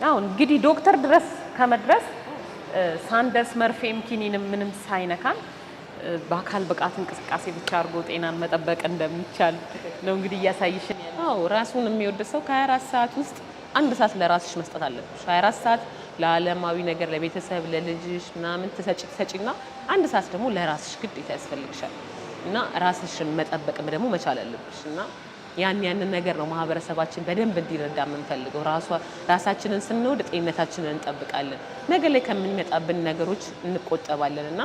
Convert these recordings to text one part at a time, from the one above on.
አሁን እንግዲህ ዶክተር ድረስ ከመድረስ ሳንደርስ መርፌም ኪኒንም ምንም ሳይነካን በአካል ብቃት እንቅስቃሴ ብቻ አድርጎ ጤናን መጠበቅ እንደሚቻል ነው እንግዲህ እያሳይሽን ያለው። አዎ ራሱን የሚወድ ሰው ከ24 ሰዓት ውስጥ አንድ ሰዓት ለራስሽ መስጠት አለብሽ። 24 ሰዓት ለዓለማዊ ነገር ለቤተሰብ ለልጅሽ ምናምን ትሰጪና አንድ ሰዓት ደግሞ ለራስሽ ግዴታ ያስፈልግሻል እና ራስሽን መጠበቅም ደግሞ መቻል አለብሽ እና ያንን ነገር ነው ማህበረሰባችን በደንብ እንዲረዳ የምንፈልገው። ራሳችንን ስንወድ ጤንነታችንን እንጠብቃለን። ነገ ላይ ከሚመጣብን ነገሮች እንቆጠባለን እና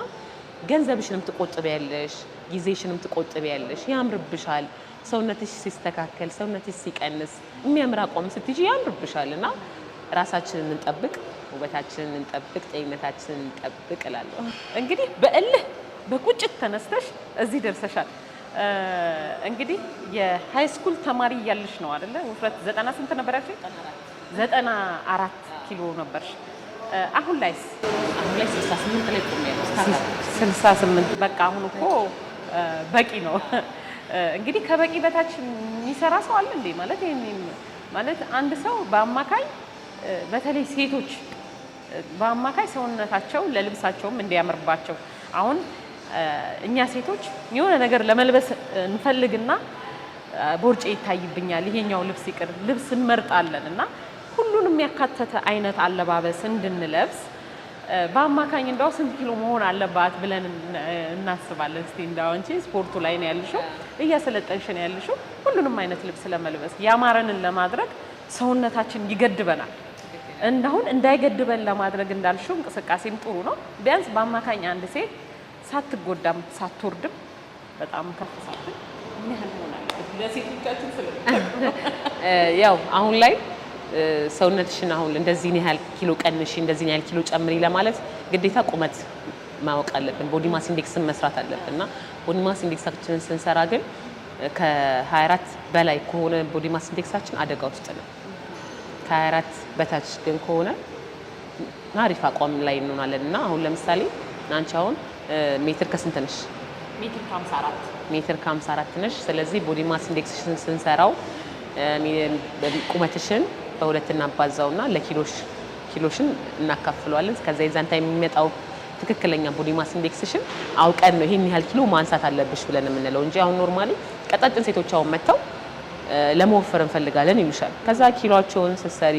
ገንዘብሽንም ትቆጥቢያለሽ፣ ጊዜሽንም ትቆጥቢያለሽ፣ ያምርብሻል። ሰውነትሽ ሲስተካከል፣ ሰውነትሽ ሲቀንስ የሚያምር አቋም ስትይጂ ያምርብሻል እና ራሳችንን እንጠብቅ፣ ውበታችንን እንጠብቅ፣ ጤንነታችንን እንጠብቅ እላለሁ። እንግዲህ በእልህ በቁጭት ተነስተሽ እዚህ ደርሰሻል። እንግዲህ የሃይ ስኩል ተማሪ እያለሽ ነው አይደለ? ውፍረት 90 ስንት ነበር ያልሽኝ? 94 ኪሎ ነበርሽ። አሁን ላይ 68 ላይ ቆሜያለሁ። 68 በቃ አሁን እኮ በቂ ነው። እንግዲህ ከበቂ በታች የሚሰራ ሰው አለ እንዴ? ማለት ይሄን ማለት አንድ ሰው በአማካይ በተለይ ሴቶች በአማካይ ሰውነታቸው ለልብሳቸውም እንዲያምርባቸው አሁን እኛ ሴቶች የሆነ ነገር ለመልበስ እንፈልግና ቦርጬ ይታይብኛል፣ ይሄኛው ልብስ ይቅር ልብስ እንመርጣለን እና ሁሉንም ያካተተ አይነት አለባበስ እንድንለብስ በአማካኝ እንዳው ስንት ኪሎ መሆን አለባት ብለን እናስባለን። እስቲ እንዳው አንቺ ስፖርቱ ላይ ነው ያልሽው፣ እያሰለጠንሽ ነው ያልሽው፣ ሁሉንም አይነት ልብስ ለመልበስ ያማረንን ለማድረግ ሰውነታችን ይገድበናል። እንዳሁን እንዳይገድበን ለማድረግ እንዳልሽው እንቅስቃሴም ጥሩ ነው። ቢያንስ በአማካኝ አንድ ሴት ሳትጎዳም ሳትወርድም በጣም ከፍ ሳትል ምን ያህል ሆናል ለሴቶቻችን ያው አሁን ላይ ሰውነትሽን አሁን እንደዚህ ያህል ኪሎ ቀንሽ እንደዚህ ያህል ኪሎ ጨምሪ ለማለት ግዴታ ቁመት ማወቅ አለብን። ቦዲ ማስ ኢንዴክስን መስራት አለብን እና ቦዲ ማስ ኢንዴክሳችንን ስንሰራ ግን ከ24 በላይ ከሆነ ቦዲ ማስ ኢንዴክሳችን አደጋ ውስጥ ነው። ከ24 በታች ግን ከሆነ አሪፍ አቋም ላይ እንሆናለን እና አሁን ለምሳሌ አንቺ አሁን ሜትር ከስንት ነሽ? ሜትር ከ54 ሜትር ከ54 ነሽ። ስለዚህ ቦዲ ማስ ኢንዴክስሽን ስንሰራው ቁመትሽን በሁለት እናባዛውና ኪሎሽን እናካፍለዋለን። ከዛ የዛን ታይም የሚመጣው ትክክለኛ ቦዲ ማስ ኢንዴክስሽን አውቀን ነው ይሄን ያህል ኪሎ ማንሳት አለብሽ ብለን የምንለው እንጂ አሁን ኖርማሊ ቀጣጭን ሴቶች አሁን መጥተው ለመወፈር እንፈልጋለን ይሉሻል። ከዛ ኪሎአቸውን ስትሰሪ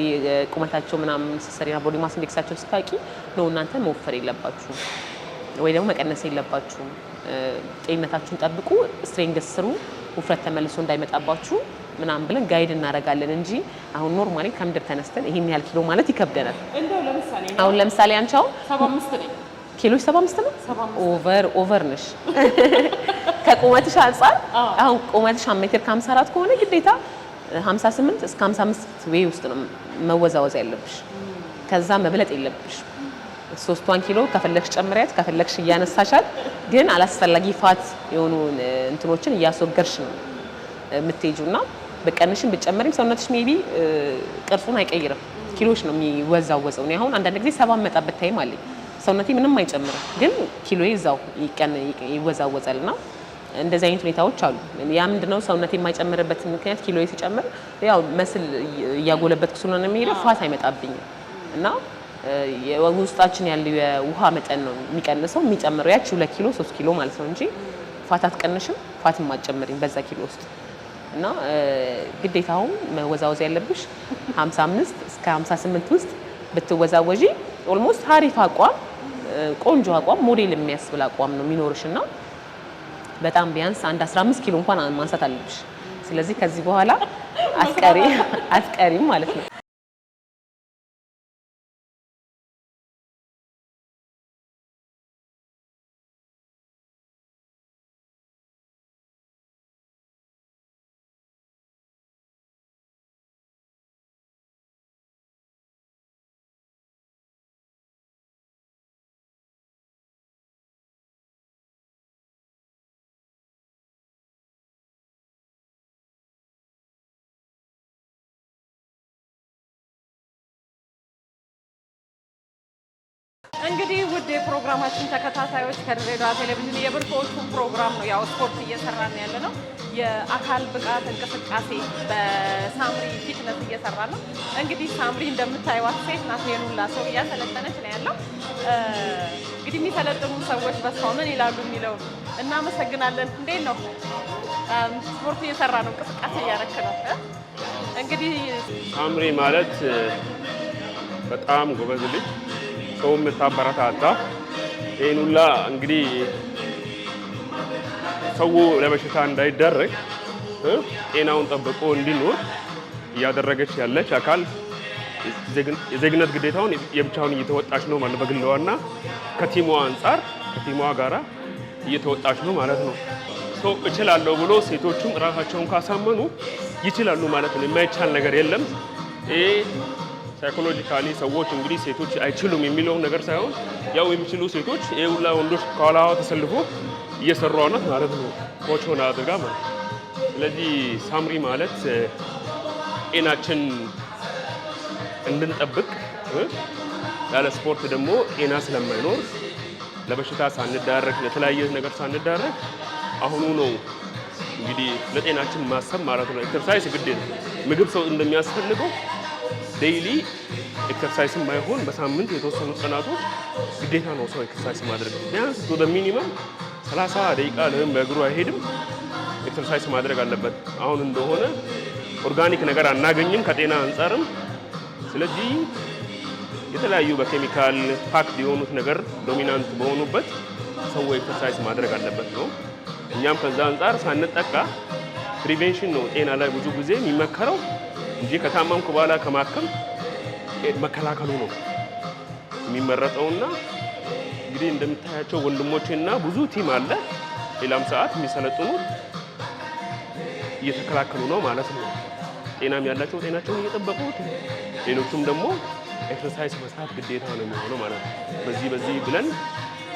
ቁመታቸው ምናምን ስትሰሪና ቦዲ ማስ ኢንዴክሳቸውን ስታውቂ ነው እናንተ መወፈር የለባችሁም ወይ ደግሞ መቀነስ የለባችሁም፣ ጤንነታችሁን ጠብቁ፣ ስትሬንግዝ ስሩ፣ ውፍረት ተመልሶ እንዳይመጣባችሁ ምናምን ብለን ጋይድ እናደርጋለን እንጂ አሁን ኖርማሊ ከምድር ተነስተን ይሄን ያህል ኪሎ ማለት ይከብደናል። አሁን ለምሳሌ አንቺ አሁን 75 ነኝ። ኪሎሽ 75 ነው። ኦቨር ነሽ ከቁመትሽ አንፃር። አሁን ቁመትሽ 1 ሜትር ከ54 ከሆነ ግዴታ 58 እስከ 55 ዌይ ውስጥ ነው መወዛወዝ ያለብሽ። ከዛ መብለጥ የለብሽ። 3 ኪሎ ከፈለግሽ ጨምሪያት፣ ከፈለግሽ እያነሳሻት፣ ግን አላስፈላጊ ፋት የሆኑ እንትኖችን እያስወገርሽ ነው የምትሄጂውና በቀንሽን ብትጨምሪም ሰውነትሽ ሜቢ ቅርጹን አይቀይርም፣ ኪሎሽ ነው የሚወዛወዘው። እኔ አሁን አንዳንድ ጊዜ 70 መጣበት ታይም አለኝ፣ ሰውነቴ ምንም አይጨምርም፣ ግን ኪሎዬ እዛው ይወዛወዛልና እንደዚህ አይነት ሁኔታዎች አሉ። ያ ምንድነው ሰውነቴ የማይጨምርበት ምክንያት ኪሎዬ ሲጨምር ያው መስል እያጎለበትኩ ስለሆነ የሚሄደው ፋት አይመጣብኝም እና ውስጣችን ያለው የውሃ መጠን ነው የሚቀንሰው፣ የሚጨምረው ያቺ 2 ኪሎ 3 ኪሎ ማለት ነው እንጂ ፋት አትቀንሽም፣ ፋትም አትጨምሪም በዛ ኪሎ ውስጥ እና ግዴታው መወዛወዝ ያለብሽ 55 እስከ 58 ውስጥ ብትወዛወጂ ኦልሞስት አሪፍ አቋም፣ ቆንጆ አቋም፣ ሞዴል የሚያስብል አቋም ነው የሚኖርሽና በጣም ቢያንስ አንድ 15 ኪሎ እንኳን ማንሳት አለብሽ። ስለዚህ ከዚህ በኋላ አትቀሪም ማለት ነው። እንግዲህ ውድ የፕሮግራማችን ተከታታዮች ከድሬዳዋ ቴሌቪዥን የብርቱዎቹ ፕሮግራም ነው። ያው ስፖርት እየሰራን ያለ ነው። የአካል ብቃት እንቅስቃሴ በሳምሪ ፊትነስ እየሰራ ነው። እንግዲህ ሳምሪ እንደምታዩት ሴት ናት። የኑላ ሰው እያሰለጠነች ነው ያለው። እንግዲህ የሚሰለጥኑ ሰዎች በሰው ምን ይላሉ የሚለው እናመሰግናለን። እንዴት ነው? ስፖርት እየሰራ ነው፣ እንቅስቃሴ እያረክ ነው። እንግዲህ ሳምሪ ማለት በጣም ጎበዝ ልጅ ሰው የምታበረታታ ይሄን ሁላ እንግዲህ ሰው ለበሽታ እንዳይደረግ ጤናውን ጠብቆ እንዲኖር እያደረገች ያለች አካል የዜግነት ግዴታውን የብቻውን እየተወጣች ነው ማለት በግሏና ከቲሟ አንጻር ከቲሟ ጋራ እየተወጣች ነው ማለት ነው። ሰው እችላለሁ ብሎ ሴቶቹም ራሳቸውን ካሳመኑ ይችላሉ ማለት ነው። የማይቻል ነገር የለም። ይሄ ሳይኮሎጂካሊ ሰዎች እንግዲህ ሴቶች አይችሉም የሚለውን ነገር ሳይሆን ያው የሚችሉ ሴቶች ይሄ ሁላ ወንዶች ከኋላዋ ተሰልፎ እየሰሩ ነው ማለት ነው። ኮች ሆና አድርጋ ማለት ነው። ስለዚህ ሳምሪ ማለት ጤናችን እንድንጠብቅ ያለ ስፖርት ደግሞ ጤና ስለማይኖር ለበሽታ ሳንዳረግ ለተለያየ ነገር ሳንዳረግ አሁኑ ነው እንግዲህ ለጤናችን ማሰብ ማለት ነው። ኤክሰርሳይዝ ግዴታ ምግብ ሰው እንደሚያስፈልገው ዴይሊ ኤክሰርሳይዝ ማይሆን በሳምንት የተወሰኑ ቀናቶች ግዴታ ነው ሰው ኤክሰርሳይዝ ማድረግ። ቢያንስ በሚኒመም 30 ደቂቃ ለምን በእግሩ አይሄድም ኤክሰርሳይዝ ማድረግ አለበት። አሁን እንደሆነ ኦርጋኒክ ነገር አናገኝም ከጤና አንጻርም። ስለዚህ የተለያዩ በኬሚካል ፓክድ የሆኑት ነገር ዶሚናንት በሆኑበት ሰው ኤክሰርሳይዝ ማድረግ አለበት ነው። እኛም ከዛ አንጻር ሳንጠቃ ፕሪቬንሽን ነው ጤና ላይ ብዙ ጊዜ የሚመከረው እንጂ ከታመምኩ በኋላ ከማከም መከላከሉ ነው የሚመረጠውና እንግዲህ እንደምታያቸው ወንድሞቼና ብዙ ቲም አለ ሌላም ሰዓት የሚሰለጥኑ እየተከላከሉ ነው ማለት ነው። ጤናም ያላቸው ጤናቸውን እየጠበቁት፣ ሌሎቹም ደግሞ ኤክሰርሳይዝ መስራት ግዴታ ነው የሚሆነው ማለት ነው። በዚህ ብለን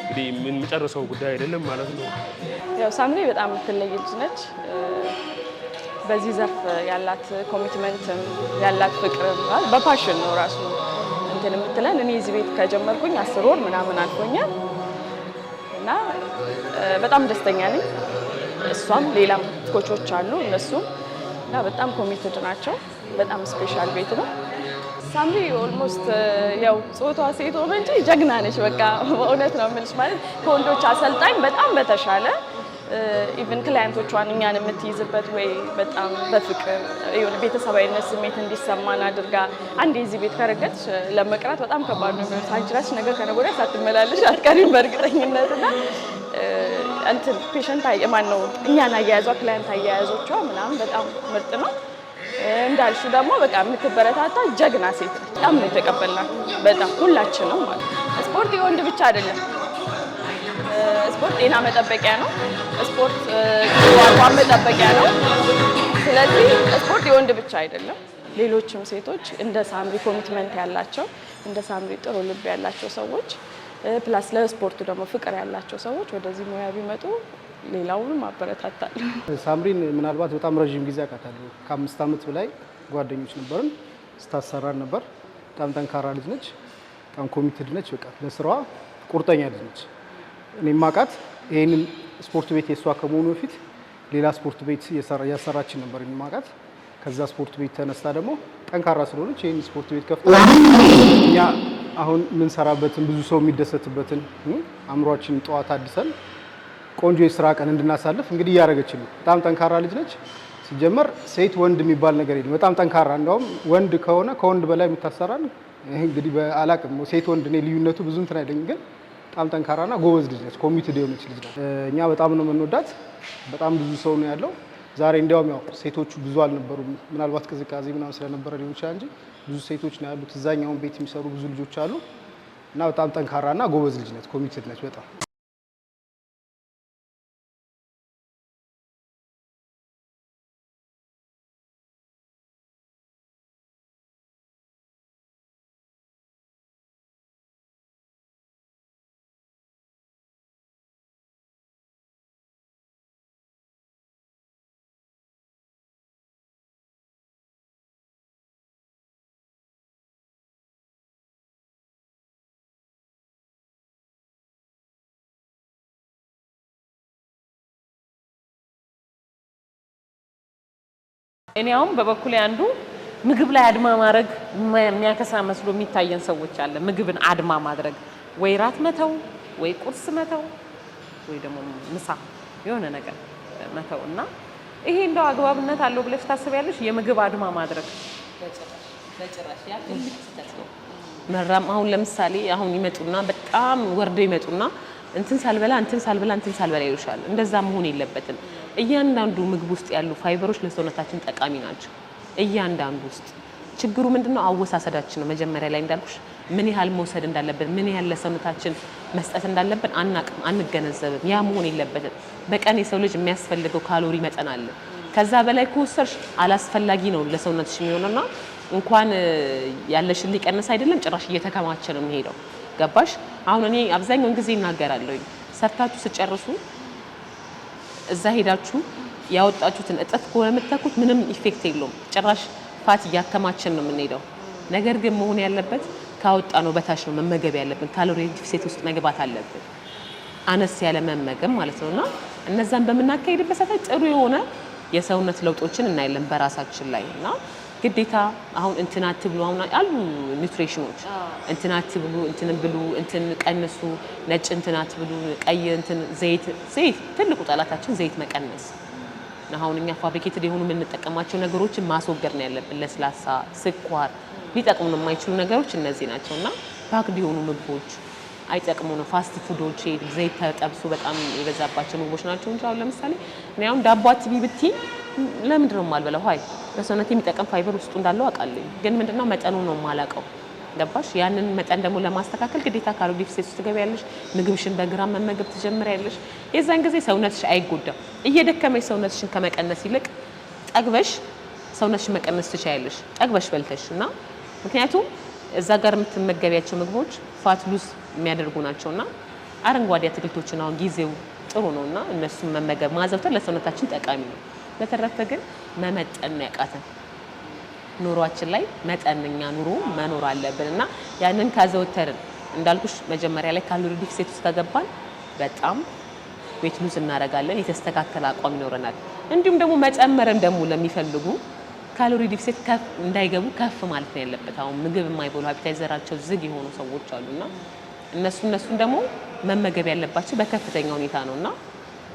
እንግዲህ የምንጨርሰው ጉዳይ አይደለም ማለት ነው። ያው ሳምሪ በጣም የምትለይ ልጅ ነች። በዚህ ዘርፍ ያላት ኮሚትመንትም ያላት ፍቅርም በፓሽን ነው ራሱ እንትን የምትለን። እኔ እዚህ ቤት ከጀመርኩኝ 10 ወር ምናምን አልፎኛል እና በጣም ደስተኛ ነኝ። እሷም ሌላም ኮቾች አሉ እነሱም እና በጣም ኮሚትድ ናቸው። በጣም ስፔሻል ቤት ነው። ሳምሪ ኦልሞስት ያው ጾቷ ሴት ሆነ እንጂ ጀግና ነች። በቃ በእውነት ነው የምልሽ። ማለት ከወንዶች አሰልጣኝ በጣም በተሻለ ኢቭን ክላይንቶቿን እኛን የምትይዝበት ወይ በጣም በፍቅር የሆነ ቤተሰባዊነት ስሜት እንዲሰማን አድርጋ አንዴ እዚህ ቤት ከረገጥሽ ለመቅረት በጣም ከባድ ነው የሚሆነው። አንቺ እራስሽ ነገ ከነገ ወዲያ ሳትመላለሽ አትቀሪም በእርግጠኝነት እና እንትን ፔሸንት ማን ነው እኛን አያያዟ ክላይንት አያያዞቿ ምናምን በጣም ምርጥ ነው። እንዳልሹ ደግሞ በቃ የምትበረታታ ጀግና ሴት ነች። በጣም ነው የተቀበልናት። በጣም ሁላችንም ማለት ስፖርት የወንድ ብቻ አይደለም። ስፖርት ጤና መጠበቂያ ነው። ስፖርት አቋም መጠበቂያ ነው። ስለዚህ ስፖርት የወንድ ብቻ አይደለም። ሌሎችም ሴቶች እንደ ሳምሪ ኮሚትመንት ያላቸው እንደ ሳምሪ ጥሩ ልብ ያላቸው ሰዎች ፕላስ ለስፖርቱ ደግሞ ፍቅር ያላቸው ሰዎች ወደዚህ ሙያ ቢመጡ ሌላውንም አበረታታል። ሳምሪን ምናልባት በጣም ረዥም ጊዜ አውቃታለሁ። ከ5 ዓመት በላይ ጓደኞች ነበርን። ስታሰራን ነበር። በጣም ጠንካራ ልጅ ነች። በጣም ኮሚትድ ነች። በቃ ለስራዋ ቁርጠኛ ልጅ ነች። እኔ ማውቃት ይሄንን ስፖርት ቤት የሷ ከመሆኑ በፊት ሌላ ስፖርት ቤት ያሰራችን ነበር ማውቃት። ከዛ ስፖርት ቤት ተነስታ ደግሞ ጠንካራ ስለሆነች ይሄን ስፖርት ቤት ከፍታ እኛ አሁን የምንሰራበትን ብዙ ሰው የሚደሰትበትን አእምሯችን ጠዋት አድሰን ቆንጆ የስራ ቀን እንድናሳልፍ እንግዲህ እያደረገች ነው። በጣም ጠንካራ ልጅ ነች። ሲጀመር ሴት ወንድ የሚባል ነገር የለም። በጣም ጠንካራ እንደውም ወንድ ከሆነ ከወንድ በላይ የምታሰራን ይሄ እንግዲህ በአላቅም ሴት ወንድ እኔ ልዩነቱ ብዙ እንትን አይደለም፣ ግን በጣም ጠንካራና ጎበዝ ልጅ ነች። ኮሚትድ የሆነች ልጅ ነች። እኛ በጣም ነው የምንወዳት። በጣም ብዙ ሰው ነው ያለው ዛሬ። እንዲያውም ያው ሴቶቹ ብዙ አልነበሩም። ምናልባት ቅዝቃዜ ምናምን ስለነበረ ሊሆን ይችላል እንጂ ብዙ ሴቶች ነው ያሉት። እዛኛውን ቤት የሚሰሩ ብዙ ልጆች አሉ እና በጣም ጠንካራና ጎበዝ ልጅ ነች። ኮሚትድ ነች በጣም እኔ አሁን በበኩሌ አንዱ ምግብ ላይ አድማ ማድረግ የሚያከሳ መስሎ የሚታየን ሰዎች አለ። ምግብን አድማ ማድረግ ወይ ራት መተው ወይ ቁርስ መተው ወይ ደግሞ ምሳ የሆነ ነገር መተው እና ይሄ እንደው አግባብነት አለው ብለሽ ታስቢያለሽ? የምግብ አድማ ማድረግ በጭራሽ ያ ትልቅ ስህተት ነው። መራም አሁን ለምሳሌ አሁን ይመጡና በጣም ወርደው ይመጡና እንትን ሳልበላ ይሉሻል። እንደዛ መሆን የለበትም። እያንዳንዱ ምግብ ውስጥ ያሉ ፋይበሮች ለሰውነታችን ጠቃሚ ናቸው። እያንዳንዱ ውስጥ ችግሩ ምንድነው? አወሳሰዳችን ነው። መጀመሪያ ላይ እንዳልኩሽ ምን ያህል መውሰድ እንዳለብን ምን ያህል ለሰውነታችን መስጠት እንዳለብን አናቅም፣ አንገነዘብም። ያ መሆን የለበትም። በቀን የሰው ልጅ የሚያስፈልገው ካሎሪ መጠን አለ። ከዛ በላይ ከወሰድሽ አላስፈላጊ ነው ለሰውነትሽ የሚሆነውና እንኳን ያለሽን ሊቀንስ አይደለም ጭራሽ እየተከማቸ ነው የሚሄደው። ገባሽ? አሁን እኔ አብዛኛውን ጊዜ እናገራለሁ፣ ሰርታችሁ ስጨርሱ እዛ ሄዳችሁ ያወጣችሁትን እጥፍ ከሆነ የምትተኩት ምንም ኢፌክት የለውም። ጭራሽ ፋት እያከማችን ነው የምንሄደው። ነገር ግን መሆን ያለበት ካወጣ ነው በታች ነው መመገብ ያለብን። ካሎሪ ዲፊሲት ውስጥ መግባት አለብን። አነስ ያለ መመገብ ማለት ነውና እነዛን በምናካሄድበት ሰዓት ጥሩ የሆነ የሰውነት ለውጦችን እናያለን በራሳችን ላይ እና ግዴታ አሁን እንትን አትብሉ አሁን አሉ ኒውትሪሽኖች እንትን አትብሉ እንትን ብሉ እንትን ቀንሱ ነጭ እንትን አትብሉ ቀይ እንትን ዘይት ትልቁ ጠላታችን ዘይት መቀነስ። አሁን እኛ ፋብሪኬትድ የሆኑ የምንጠቀማቸው ነገሮችን ማስወገድ ነው ያለብን። ለስላሳ፣ ስኳር ሊጠቅሙን የማይችሉ ነገሮች እነዚህ ናቸውና ፓክድ የሆኑ ምግቦች አይጠቅሙንም። ፋስት ፉዶች ዘይት ተጠብሶ በጣም የበዛባቸው ምግቦች ናቸው እንጂ አሁን ለምሳሌ እኔ አሁን ዳቦ አትቢ ብትይ ለምንድን ነው የማልበላው? ሀይ በሰውነት የሚጠቀም ፋይበር ውስጡ እንዳለው አውቃለሁ፣ ግን ምንድነው መጠኑ ነው የማላውቀው። ገባሽ? ያንን መጠን ደግሞ ለማስተካከል ግዴታ ካሎሪ ዲፊሲት ውስጥ ትገቢያለሽ። ምግብሽን በግራም መመገብ ትጀምሪያለሽ። የዛን ጊዜ ሰውነትሽ አይጎዳም። እየደከመሽ ሰውነትሽን ከመቀነስ ይልቅ ጠግበሽ ሰውነትሽን መቀነስ ትችያለሽ፣ ጠግበሽ በልተሽ እና ምክንያቱም እዛ ጋር የምትመገቢያቸው ምግቦች ፋት ሉዝ የሚያደርጉ ናቸውና አረንጓዴ አትክልቶችን አሁን ጊዜው ጥሩ ነውና እነሱን መመገብ ማዘውተር ለሰውነታችን ጠቃሚ ነው። በተረፈ ግን መመጠን ነው ያቃተን። ኑሯችን ላይ መጠነኛ ኑሮ መኖር አለብን እና ያንን ካዘወተርን እንዳልኩሽ መጀመሪያ ላይ ካሎሪ ዲፊሲት ውስጥ ከገባን በጣም ዌት ሉዝ እናደርጋለን። የተስተካከለ አቋም ይኖረናል። እንዲሁም ደግሞ መጨመርን ደግሞ ለሚፈልጉ ካሎሪ ዲፊሲት እንዳይገቡ ከፍ ማለት ነው ያለበት። አሁን ምግብ የማይበሉ አፒታይዘራቸው ዝግ የሆኑ ሰዎች አሉና እነሱን ደግሞ መመገብ ያለባቸው በከፍተኛ ሁኔታ ነውና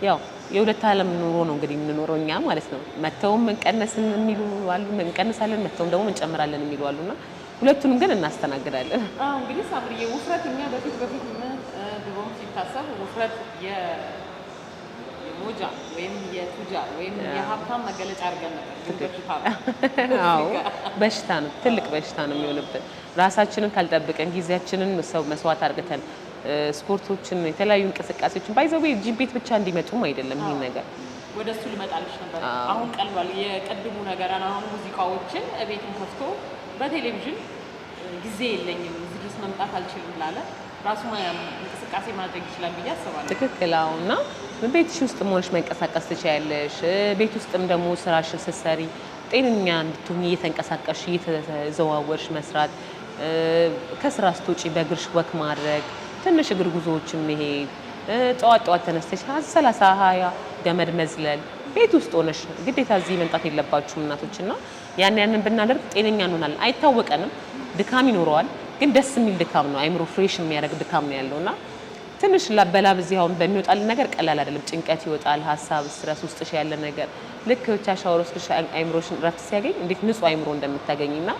ያው የሁለት ዓለም ኑሮ ነው እንግዲህ የምንኖረው እኛ ማለት ነው። መተውም እንቀነስን የሚሉ አሉ፣ እንቀንሳለን፣ መተውም ደግሞ እንጨምራለን የሚሉ አሉና ሁለቱንም ግን እናስተናግዳለን። እንግዲህ ሳምሪዬ ውፍረት እኛ በፊት ድሮም ሲታሰብ ውፍረት የሞጃ ወይም የቱጃር ወይም የሀብታም መገለጫ አድርገን ነበር። አዎ በሽታ ነው፣ ትልቅ በሽታ ነው የሚሆንብን። ራሳችንን ካልጠብቀን ጊዜያችንን ሰው መስዋዕት አድርገን ስፖርቶችን የተለያዩ እንቅስቃሴዎችን ባይዘው ጂም ቤት ብቻ እንዲመጡም አይደለም። ይሄን ነገር ወደሱ ልመጣልሽ ነበር። አሁን ቀልሏል የቀድሙ ነገር። አሁን ሙዚቃዎችን እቤቱን ከፍቶ በቴሌቪዥን ጊዜ የለኝም እዚህ ድረስ መምጣት አልችልም ላለ ራሱ እንቅስቃሴ ማድረግ ይችላል ብዬ አስባለሁ። ትክክል። እና ቤትሽ ውስጥ መሆንሽ መንቀሳቀስ ትችያለሽ። ቤት ውስጥም ደግሞ ስራሽን ስትሰሪ ጤነኛ እንድትሆኚ እየተንቀሳቀስሽ እየተዘዋወርሽ መስራት፣ ከስራ ስትወጪ በእግርሽ ወክ ማድረግ፣ ትንሽ እግር ጉዞዎችን መሄድ፣ ጠዋት ተነስተሽ 30-20 ገመድ መዝለል ቤት ውስጥ ሆነሽ ግዴታ እዚህ መምጣት የለባችሁም እናቶች። እና ያንን ብናደርግ ጤነኛ እንሆናለን። አይታወቀንም፣ ድካም ይኖረዋል፣ ግን ደስ የሚል ድካም ነው። አይምሮ ፍሬሽ የሚያደርግ ድካም ነው ያለውና ትንሽ ላበላብ እዚህ አሁን በሚወጣልን ነገር ቀላል አይደለም። ጭንቀት ይወጣል፣ ሀሳብ፣ ስትረስ ውስጥሽ ያለ ነገር ልክ ብቻ ሻወር ወስደሽ አይምሮሽን ረፍት ሲያገኝ እንዴት ንጹህ አይምሮ እንደምታገኝና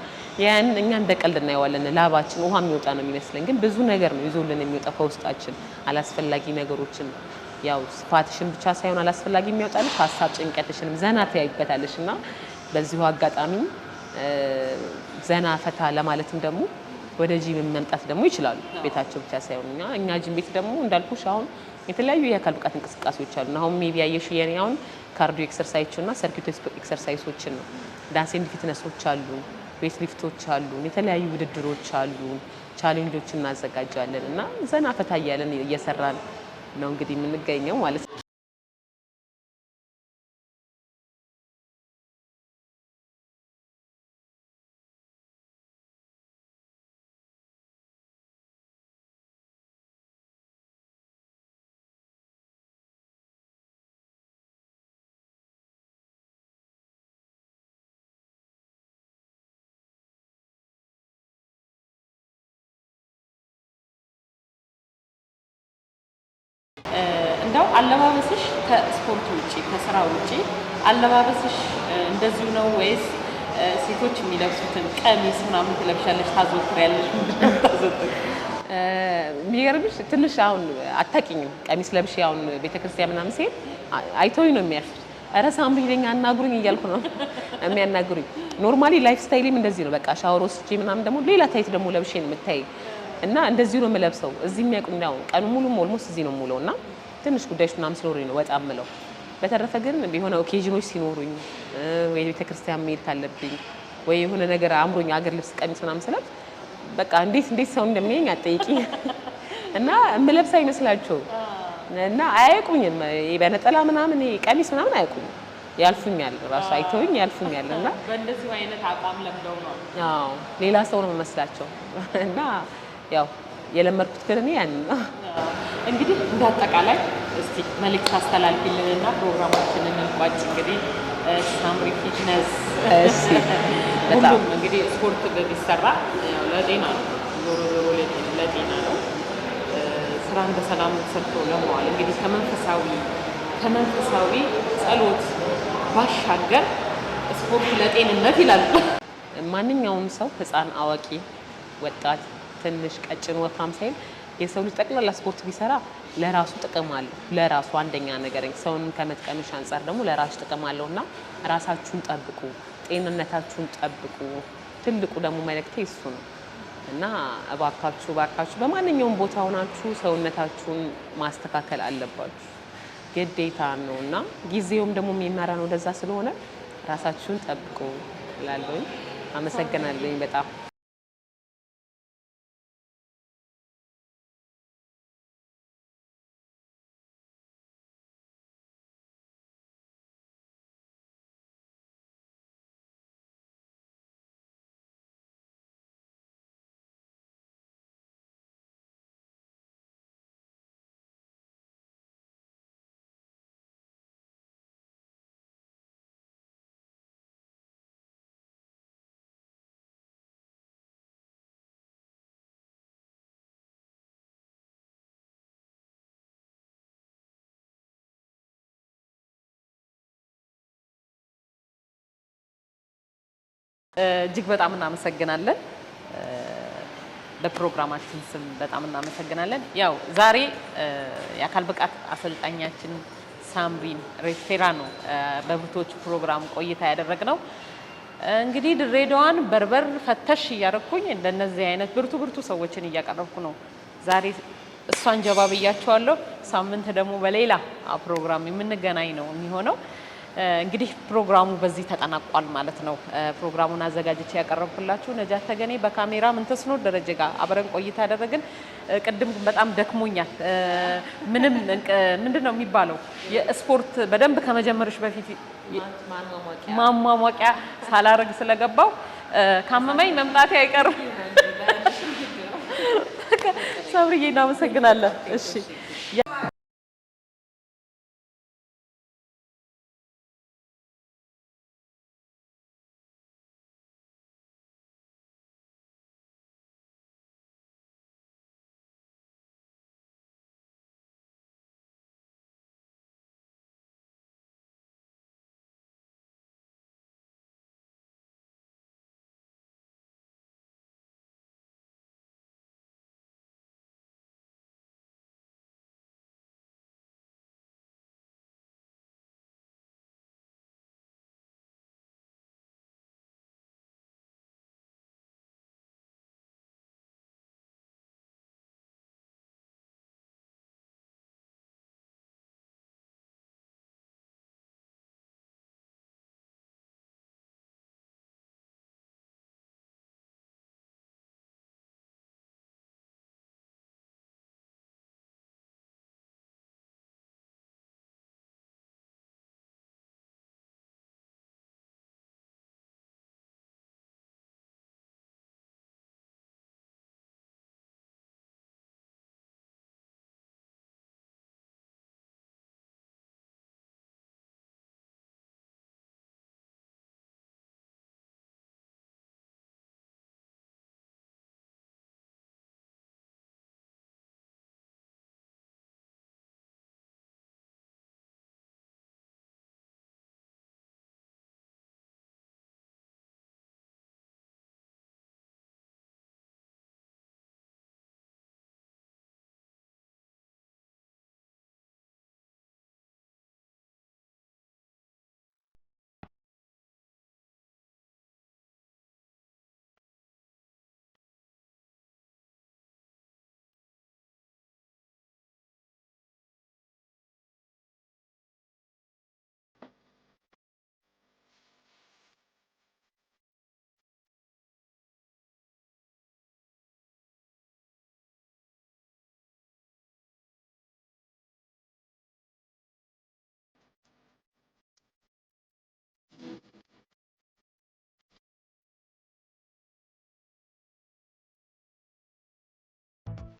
ያን እኛ እንደ ቀልድ እናየዋለን። ላባችን ውሃ የሚወጣ ነው የሚመስለን፣ ግን ብዙ ነገር ነው ይዞልን የሚወጣ ከውስጣችን አላስፈላጊ ነገሮችን ያው ስፋትሽን ብቻ ሳይሆን አላስፈላጊ የሚያወጣልሽ ሀሳብ ጭንቀትሽንም ዘና ታያይበታለሽ። እና በዚሁ አጋጣሚ ዘና ፈታ ለማለትም ደግሞ ወደ ጂም መምጣት ደግሞ ይችላሉ። ቤታቸው ብቻ ሳይሆን እኛ ጂም ቤት ደግሞ እንዳልኩሽ አሁን የተለያዩ የአካል ብቃት እንቅስቃሴዎች አሉ። አሁን ሜቢ ያየሽ የኔ አሁን ካርዲዮ ኤክሰርሳይዞች እና ሰርኪዩት ኤክሰርሳይሶችን ነው። ዳንስ ኤንድ ፊትነሶች አሉ፣ ዌት ሊፍቶች አሉ፣ የተለያዩ ውድድሮች አሉ፣ ቻሌንጆችን እናዘጋጃለን እና ዘና ፈታ እያለን እየሰራን ነው እንግዲህ የምንገኘው ማለት ነው። እንደው አለባበስሽ ከስፖርት ውጪ ከስራ ውጪ አለባበስሽ እንደዚሁ ነው ወይስ ሴቶች የሚለብሱትን ቀሚስ ምናምን ትለብሻለሽ? ታዘወትሪያለሽ? ምንድነው ታዘወትሪ? የሚገርምሽ ትንሽ አሁን አታውቂኝም። ቀሚስ ለብሼ አሁን ቤተክርስቲያን ምናምን ሲሄድ አይተውኝ ነው የሚያልፉት። ኧረ ሳምሪ ይለኛ አናግሩኝ እያልኩ ነው የሚያናግሩኝ። ኖርማሊ ላይፍ ስታይሌም እንደዚህ ነው። በቃ ሻወር ወስጄ ምናምን ደግሞ ሌላ ታይት ደግሞ ለብሼ ነው የምታይ እና እንደዚሁ ነው የምለብሰው። እዚህ የሚያውቁኝ ነው ቀኑ ሙሉ ኦልሞስት እዚህ ነው የምውለው እና ትንሽ ጉዳዮች ምናምን ሲኖሩኝ ነው ወጣ የምለው። በተረፈ ግን የሆነ ኦኬዥኖች ሲኖሩኝ ወይ ቤተክርስቲያን መሄድ ካለብኝ ወይ የሆነ ነገር አምሮኝ አገር ልብስ ቀሚስ ምናምን ስለብስ በቃ እንዴት ሰው እንደሚያየኝ አትጠይቂኝ እና የምለብስ አይመስላቸው እና አያውቁኝም። በነጠላ ምናምን ቀሚስ ምናምን አያውቁኝም። ያልፉኛል ራሱ አይተውኝ ያልፉኛል እና በእንደዚህ አይነት አቋም ለምደው ነው። አዎ ሌላ ሰው ነው የምመስላቸው እና ያው የለመድኩት ግን እኔ ያን ነው። እንግዲህ እንዳጠቃላይ እስቲ መልእክት አስተላልፊልንና ፕሮግራማችንን እንቋጭ። እንግዲህ ሳምሪ ፊትነስ ሁሉም እንግዲህ ስፖርት ቢሰራ ለጤና ነው፣ ዞሮ ዞሮ ለጤና ነው። ስራን በሰላም ሰርቶ ለመዋል እንግዲህ ከመንፈሳዊ ጸሎት ባሻገር ስፖርት ለጤንነት ይላሉ። ማንኛውም ሰው ህፃን፣ አዋቂ፣ ወጣት፣ ትንሽ፣ ቀጭን፣ ወፍራም ሳይል የሰው ልጅ ጠቅላላ ስፖርት ቢሰራ ለራሱ ጥቅም አለው። ለራሱ አንደኛ ነገር ሰውን ከመጥቀምሽ አንጻር ደግሞ ለራሱ ጥቅም አለው እና ራሳችሁን ጠብቁ፣ ጤንነታችሁን ጠብቁ። ትልቁ ደግሞ መልእክቴ እሱ ነው እና እባካችሁ በማንኛውም ቦታ ሆናችሁ ሰውነታችሁን ማስተካከል አለባችሁ፣ ግዴታ ነው እና ጊዜውም ደግሞ የሚመራ ነው ወደዛ ስለሆነ ራሳችሁን ጠብቁ እላለሁኝ። አመሰግናለሁኝ በጣም። እጅግ በጣም እናመሰግናለን። በፕሮግራማችን ስም በጣም እናመሰግናለን። ያው ዛሬ የአካል ብቃት አሰልጣኛችን ሳምሪን ሬፌራ ነው በብርቶች ፕሮግራም ቆይታ ያደረግነው። እንግዲህ ድሬዳዋን በርበር ፈተሽ እያደረኩኝ እንደነዚህ አይነት ብርቱ ሰዎችን እያቀረብኩ ነው። ዛሬ እሷን ጀባ ብያቸዋለሁ። ሳምንት ደግሞ በሌላ ፕሮግራም የምንገናኝ ነው የሚሆነው። እንግዲህ ፕሮግራሙ በዚህ ተጠናቋል ማለት ነው። ፕሮግራሙን አዘጋጅቼ ያቀረብኩላችሁ ነጃት ተገኔ፣ በካሜራ ምንተስኖት ደረጀ ጋር አብረን ቆይታ ያደረግን። ቅድም በጣም ደክሞኛል። ምንድን ነው የሚባለው የስፖርት በደንብ ከመጀመርሽ በፊት ማሟሟቂያ ሳላረግ ስለገባው ካመመኝ መምጣቴ አይቀርም። ሰብርዬ እናመሰግናለን። እሺ